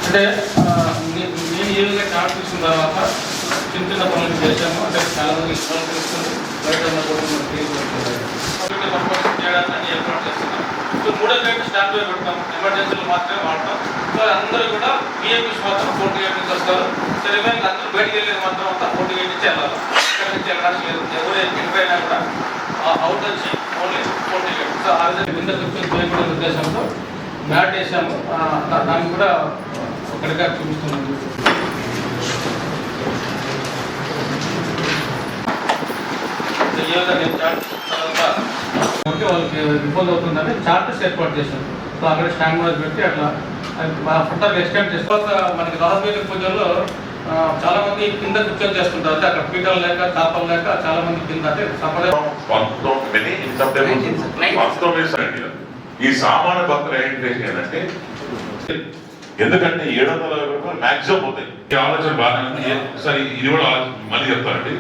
అంటే నేను ఏ విధంగా చార్ట్ చూసిన తర్వాత చిన్న చిన్న పనులు చేశాము. అంటే చాలా మంది ఇష్టం తెలుస్తుంది, బయట ఉన్న కూడా చేయడానికి ఏర్పాటు చేస్తున్నాం. సో 3వ గేట్ స్టాండ్ బై పెడతాం, ఎమర్జెన్సీలు మాత్రమే వాడతాం. సో అందరూ కూడా విఐపీస్ మాత్రం 40 గేట్ నుంచి వస్తారు. సో రిమైనింగ్ అందరూ బయటికి వెళ్ళేది మాత్రం అంతా 40 గేట్ నుంచి వెళ్ళాలి. ఇక్కడ నుంచి వెళ్ళడానికి లేదు. ఎవరు ఎంటర్ అయినా కూడా అవుట్ వచ్చి ఓన్లీ 40 గేట్. సో ఆ విధంగా కింద కూర్చొని చేయకూడే ఉద్దేశంతో మ్యాట్ వేసాము. దాన్ని కూడా ఒకటిగా చూపిస్తున్నాం. ఏ విధంగా నేను చార్ట్ తర్వాత వాళ్ళకి ఇబ్బంది అవుతుందని చార్టర్స్ ఏర్పాటు చేశాను. సో అక్కడ స్టాండ్ మీద పెట్టి అట్లా ఫుట్బాల్ ఎక్స్టెండ్ చేసిన తర్వాత మనకి రాజవీధి పూజల్లో చాలా మంది కింద కూర్చొని చేస్తుంటారు. అంటే అక్కడ పీఠాలు లేక చాపలు లేక చాలా మంది కింద అంటే ఈ సామాన్య భక్తులు ఏంటంటే ఎందుకంటే 750 రూపాయలు మాక్సిమం పోతాయి. ఈ ఆలోచన బాగా సరే ఇది కూడా మళ్ళీ చెప్తానండి.